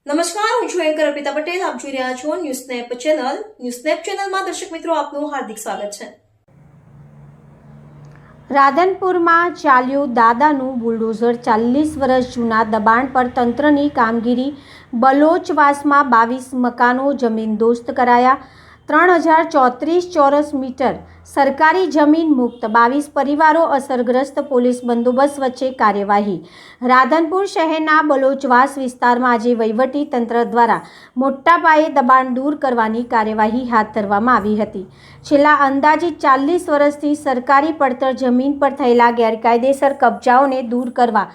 નમસ્કાર, હું છું એન્કર અર્પિતા પટેલ. આપ જોઈ રહ્યા છો ન્યૂઝનેપ ચેનલ. ન્યૂઝનેપ ચેનલમાં દર્શક મિત્રો આપનું હાર્દિક સ્વાગત છે. રાધનપુરમાં ચાલ્યું દાદાનું બુલડોઝર. 40 વર્ષ જૂના દબાણ પર તંત્રની કામગીરી. બલોચવાસમાં 22 મકાનો જમીનદોસ્ત કરાયા. 3034 ચોરસ મીટર સરકારી જમીન મુક્ત. 22 પરિવારો અસરગ્રસ્ત. પોલીસ બંદોબસ્ત વચ્ચે કાર્યવાહી. રાધનપુર શહેરના બલોચવાસ વિસ્તારમાં આજે વહીવટી તંત્ર દ્વારા મોટા પાયે દબાણ દૂર કરવાની કાર્યવાહી હાથ ધરવામાં આવી હતી. છેલ્લા અંદાજિત 40 વર્ષથી સરકારી પડતર જમીન પર થયેલા ગેરકાયદેસર કબજાઓને દૂર કરવા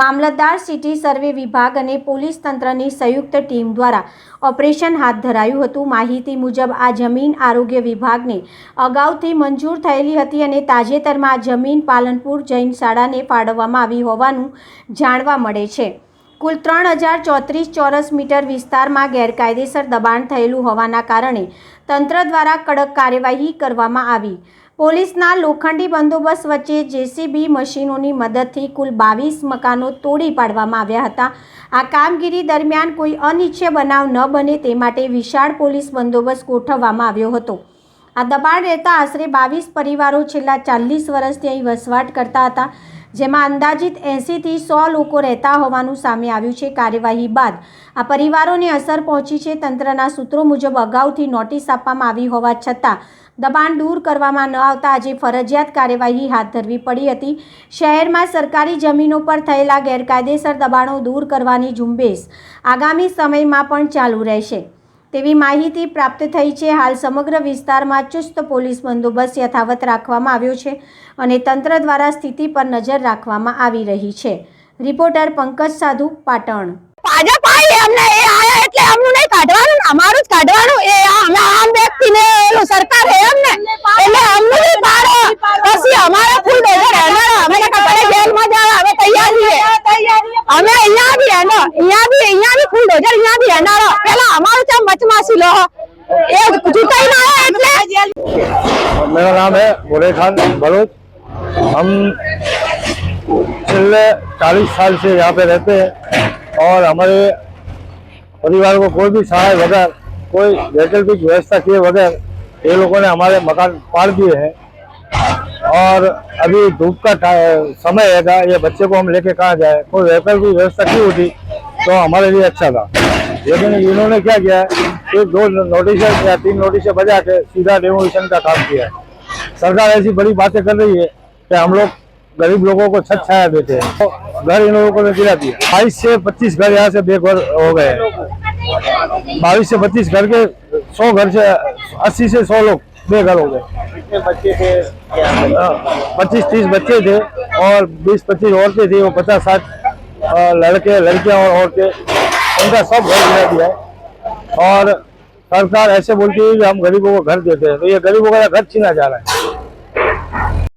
મામલતદાર, સિટી સર્વે વિભાગ અને પોલીસ તંત્રની સંયુક્ત ટીમ દ્વારા ઓપરેશન હાથ ધરાયું હતું. માહિતી મુજબ આ જમીન આરોગ્ય વિભાગને અગાઉથી મંજૂર થયેલી હતી અને તાજેતરમાં આ જમીન પાલનપુર જૈન શાળાને ફાળવવામાં આવી હોવાનું જાણવા મળે છે. કુલ 3034 ચોરસ મીટર વિસ્તારમાં ગેરકાયદેસર દબાણ થયેલું હોવાના કારણે તંત્ર દ્વારા કડક કાર્યવાહી કરવામાં આવી. પોલીસના લોખંડી બંદોબસ્ત વચ્ચે જેસીબી મશીનોની મદદથી કુલ 22 મકાનો તોડી પાડવામાં આવ્યા હતા. આ કામગીરી દરમિયાન કોઈ અનિચ્છનીય બનાવ ન બને તે માટે વિશાળ પોલીસ બંદોબસ્ત ગોઠવવામાં આવ્યો હતો. આ દબાણ રહેતા આશરે 22 પરિવારો છેલ્લા 40 વર્ષથી અહીં વસવાટ કરતા હતા, જેમાં અંદાજિત 80 થી 100 લોકો રહેતા હોવાનું સામે આવ્યું છે. કાર્યવાહી બાદ આ પરિવારોને અસર પહોંચી છે. તંત્રના સૂત્રો મુજબ અગાઉથી નોટિસ આપવામાં આવી હોવા છતાં દબાણ દૂર કરવામાં ન આવતા આજે ફરજિયાત કાર્યવાહી હાથ ધરવી પડી હતી. શહેરમાં સરકારી જમીનો પર થયેલા ગેરકાયદેસર દબાણો દૂર કરવાની ઝુંબેશ આગામી સમયમાં પણ ચાલુ રહેશે તેવી માહિતી પ્રાપ્ત થઈ છે. હાલ સમગ્ર વિસ્તારમાં ચુસ્ત પોલીસ બંદોબસ્ત યથાવત રાખવામાં આવ્યો છે અને તંત્ર દ્વારા સ્થિતિ પર નજર રાખવામાં આવી રહી છે. રિપોર્ટર પંકજ સાધુ, પાટણ. ભાજપ આવી અમને એ આયા એટલે અમનું નહીં કાઢવાનું, અમારું જ કાઢવાનું. એ અમે આમ વ્યક્તિને એલું સરકાર હે અમને એટલે અમનું જ પાડો. પછી અમારા ફૂલ ડોઝર હેનારા અમે કપડે જેલમાં જવા અમે તૈયાર છીએ. અમે અહીંયા બી હેનો અહીંયા બી ફૂલ ડોઝર અહીંયા બી હેનારા. પેલા અમારું ચા મચમાસી લો એ જુતાઈ ના એટલે. मेरा नाम है गोरे खान बलोच. हम पिछले 40 साल से यहाँ पे रहते हैं और हमारे परिवार को कोई भी सहाय बगैर, कोई वैकल्पिक व्यवस्था किए बगैर ये लोगों ने हमारे मकान फाड़ दिए हैं. और अभी धूप का समय है, ये बच्चे को हम लेके कहाँ जाए. कोई वैकल्पिक व्यवस्था की होती तो हमारे लिए अच्छा था. लेकिन इन्होंने क्या किया है कि 2 नोटिस या 3 नोटिस बजा के सीधा डेमोलिशन का काम किया है. सरकार ऐसी बड़ी बातें कर रही है कि हम लोग गरीब लोगों को छत छाया देते हैं, तो घर इन लोगों ने गिरा दिया. 22 से 25 घर यहाँ से बेघर हो गए. 22 से 25 घर के 100 घर से 80 से 100 लोग बेघर हो गए. कितने बच्चे थे? 25-30 बच्चे थे और 20-25 औरतें थी. वो 50-60 लड़के लड़कियां और औरतें, उनका सब घर गिरा दिया है. और सरकार ऐसे बोलती है कि हम गरीबों को घर देते हैं, तो ये गरीबों का घर छीना जा रहा है.